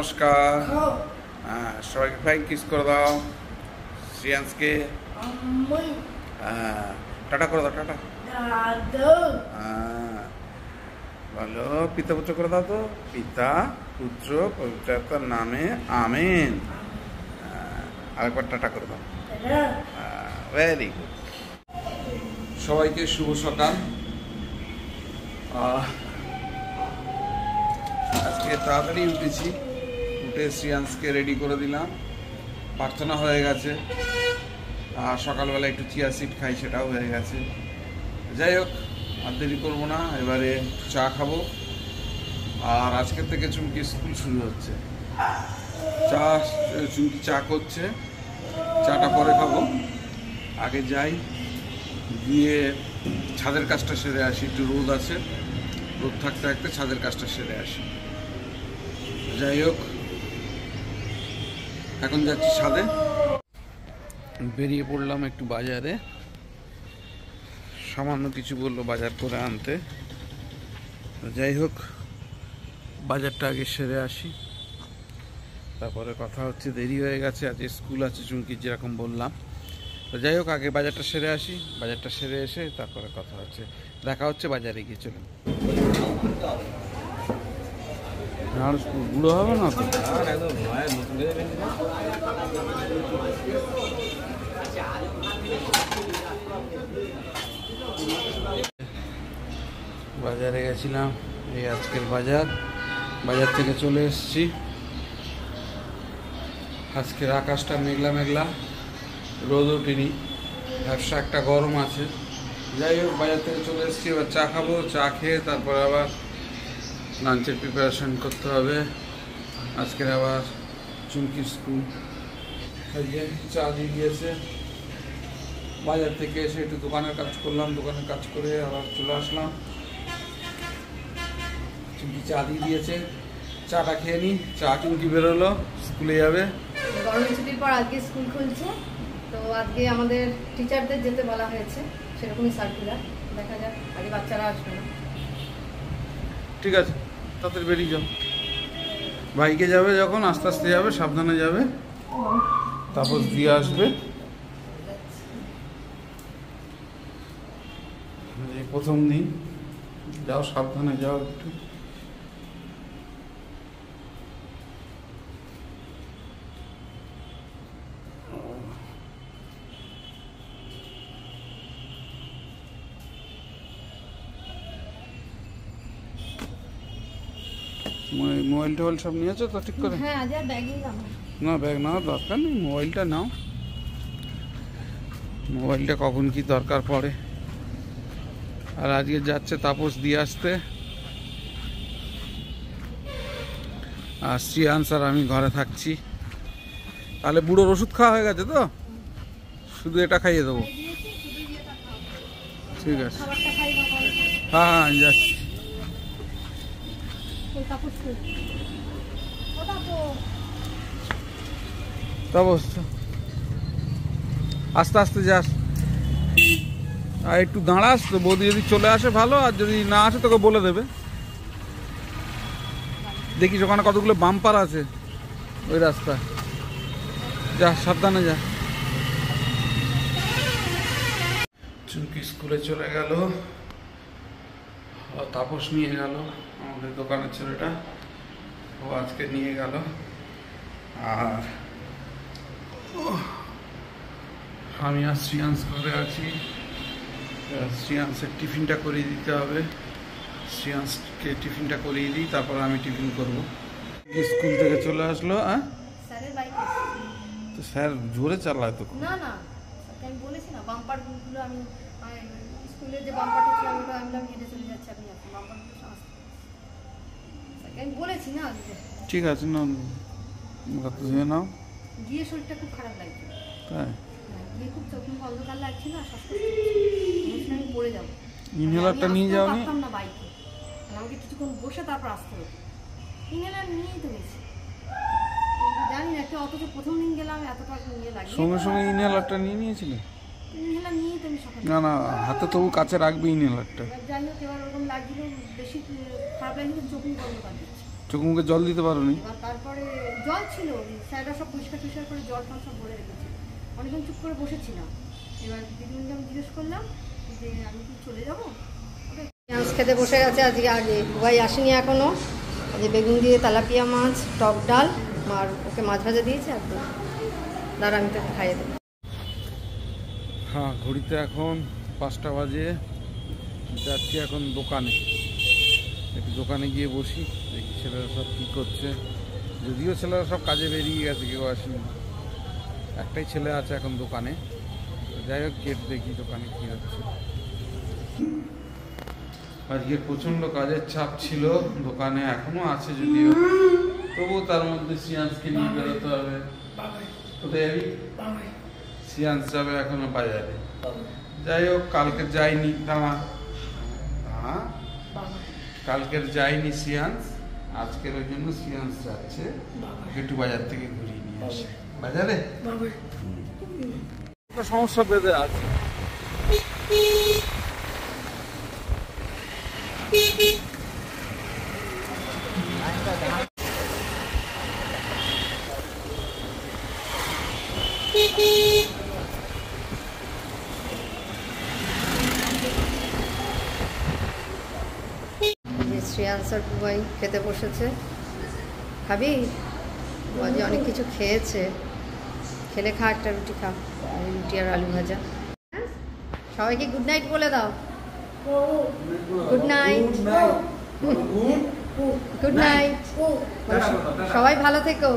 নমস্কার। সবাইকে flying kiss করে দাও। শ্রিয়াংশকে টাটা করে দাও। টাটা বলো, পিতা পুত্র করে দাও তো। পিতা পুত্র পবিত্রতার নামে আমেন। আরেকবার টাটা করে দাও। Very good. সবাইকে শুভ সকাল। আজকে তাড়াতাড়ি উঠেছি, উঠে শ্রিয়াংশকে রেডি করে দিলাম। প্রার্থনা হয়ে গেছে, আর সকালবেলা একটু চিয়া সিড খাই, সেটাও হয়ে গেছে। যাই হোক, আর দেরি করবো না, এবারে চা খাবো। আর আজকের থেকে চুমকি স্কুল শুরু হচ্ছে। চুমকি চা করছে, চাটা পরে খাবো। আগে যাই, গিয়ে ছাদের কাজটা সেরে আসি। একটু রোদ আছে, রোদ থাকতে থাকতে ছাদের কাজটা সেরে আসি। যাই হোক, এখন যাচ্ছি ছাদে। বেরিয়ে পড়লাম একটু বাজারে, সামান্য কিছু বললো বাজার করে আনতে। যাই হোক, বাজারটা আগে সেরে আসি, তারপরে কথা হচ্ছে। দেরি হয়ে গেছে, আজ স্কুল আছে চুমকির, যেরকম বললাম। তো যাই হোক, আগে বাজারটা সেরে আসি। বাজারটা সেরে এসে তারপরে কথা হচ্ছে, দেখা হচ্ছে বাজারে গিয়ে। চলুন। আর বুড়ো হবে না তো? বাজারে গেছিলাম, এই আজকের বাজার থেকে চলে এসেছি। আজকের আকাশটা মেঘলা মেঘলা, রোদ ওঠেনি, ব্যবসা একটা গরম আছে। যাই হোক, বাজার থেকে চলে এসেছি। এবার চা খাবো, চা খেয়ে তারপর আবার লাঞ্চের প্রিপারেশন করতে হবে। আজকের আবার চুমকির স্কুল। চা দিয়ে দিয়েছে। বাজার থেকে এসে একটু দোকানের কাজ করলাম, দোকানের কাজ করে আবার চলে আসলাম। চুমকি চা দিয়ে দিয়েছে, চাটা খেয়ে নিই। চা চুমকি বেরোলো, স্কুলে যাবে। গরমের ছুটির পর আজকে স্কুল খুলছে, তো আজকে আমাদের টিচারদের যেতে বলা হয়েছে, সেরকমই সার্কুলার। দেখা যাক, আগে বাচ্চারা আসবে না। ঠিক আছে, তাড়াতাড়ি বেরিয়ে যাও। বাইকে যাবে যখন, আস্তে আস্তে যাবে, সাবধানে যাবে, তারপর দিয়ে আসবে। প্রথম দিন যাও, সাবধানে যাও একটু। মোবাইল টোবাইল সব নিয়েছো তো ঠিক করে? হ্যাঁ, আজ আর ব্যাগই না, ব্যাগ নেওয়ার দরকার নেই, মোবাইলটা নাও। মোবাইলটা কখন কি দরকার পড়ে। আর আজকে যাচ্ছে তাপস দিয়ে আসতে, আর শ্রিয়াংশ আর আমি ঘরে থাকছি। তাহলে বুড়োর ওষুধ খাওয়া হয়ে গেছে তো? শুধু এটা খাইয়ে দেবো? ঠিক আছে, হ্যাঁ হ্যাঁ, আমি যাচ্ছি। তাপস আস্তে আস্তে যাস, আর একটু দাঁড়াস তো। বৌদি যদি চলে আসে ভালো, আর যদি না আসে তোকে বলে দেবে। দেখিস ওখানে কতগুলো বাম্পার আছে ওই রাস্তা। যা, সাবধানে যা। চুমকি স্কুলে চলে গেল, তাপস নিয়ে গেল, আমাদের দোকানের ছেলেটা, ও আজকে নিয়ে গেল। আর আমি আর শ্রিয়াংশ ঘরে আছি। শ্রিয়াংশের টিফিনটা করিয়ে দিতে হবে। শ্রিয়াংশকে টিফিনটা করিয়ে দিই, তারপর আমি টিফিন করব। স্কুল থেকে চলে আসলো। তো স্যার জোরে চালায় তো? না না, আমি বলেছি না, বাম্পারগুলো আমি স্কুলের যে বাম্পারটা ছিল ওটা আমি হেঁটে চলে যাচ্ছি। আপনি বাম্পারগুলো আমি বলেছি না। ঠিক আছে, না ধুয়ে নাও। গিয়ে শরীরটা খুব খারাপ লাগছে, তাই গিয়ে খুব চোখ মুখ অন্ধকার লাগছে না, আমি পড়ে যাবো। ইনহেলারটা নিয়ে যাও না বাইকে, আমাকে কিছুক্ষণ বসে তারপর আসতে হবে। ইনহেলার নিয়েই তো গেছি, জানি না, অথচ প্রথম দিন গেলাম এতটা নিয়ে লাগে। সঙ্গে সঙ্গে ইনহেলারটা নিয়ে নিয়েছিলে? ইনহেলার নিয়েই তো আমি সকালে। না না, হাতে তবু কাছে রাখবে ইনহেলারটা। যাই হোক, এবার ওরকম লাগছিল, বেশি খারাপ লাগছিল, চোখ মুখ অন্ধকার দিচ্ছে। চোখ মুখে জল দিতে পারোনি? এবার তারপরে জল ছিল, স্যাররা সব পরিষ্কার টরিষ্কার করে জল ফল সব ভরে রেখেছে। অনেকক্ষণ চুপ করে বসেছিলাম। এবার দিদিমণিকে আমি জিজ্ঞেস করলাম যে আমি কি চলে যাবো? মাছ খেতে বসে গেছে আজকে আগে, ভাই আসেনি এখনো। আজকে বেগুন দিয়ে তেলাপিয়া মাছ, টক ডাল, আর ওকে মাছ ভাজা দিয়েছে একদম। দাঁড়া আমি তোকে খাইয়ে দেবো। হ্যাঁ, ঘড়িতে এখন 5টা বাজে। যাচ্ছি এখন দোকানে, একটু দোকানে গিয়ে বসি, দেখি ছেলেরা সব কী করছে। যদিও ছেলেরা সব কাজে বেরিয়ে গেছে, কেউ আসেনি, একটাই ছেলে আছে এখন দোকানে। যাই হোক, গেট দেখি দোকানে কী হচ্ছে। আজকে প্রচণ্ড কাজের চাপ ছিল দোকানে, এখনো আছে যদিও, তবুও তার মধ্যে সিয়ান্সকে নিয়ে বেরোতে হবে। কোথায় যাবি? সিয়ান্স যাবে এখনো বাজারে। যাই হোক, কালকে যাইনি, দাঁড়া, কালকের যাইনি সিয়ান্স, আজকের ওই জন্য সিয়ান্স যাচ্ছে একটু বাজার থেকে ঘুরিয়ে নিয়ে আসে। বাজারে একটা সমস্যা বেঁধে আছে। শ্রেয়াংসার বুবাই খেতে বসেছে। খাবি? আজকে অনেক কিছু খেয়েছে, খেলে খা, একটা রুটি খা, রুটি আর আলু ভাজা। সবাইকে গুড নাইট বলে দাও। Good night, good night. সবাই ভালো থেকো,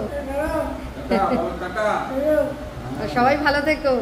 সবাই ভালো থেকো।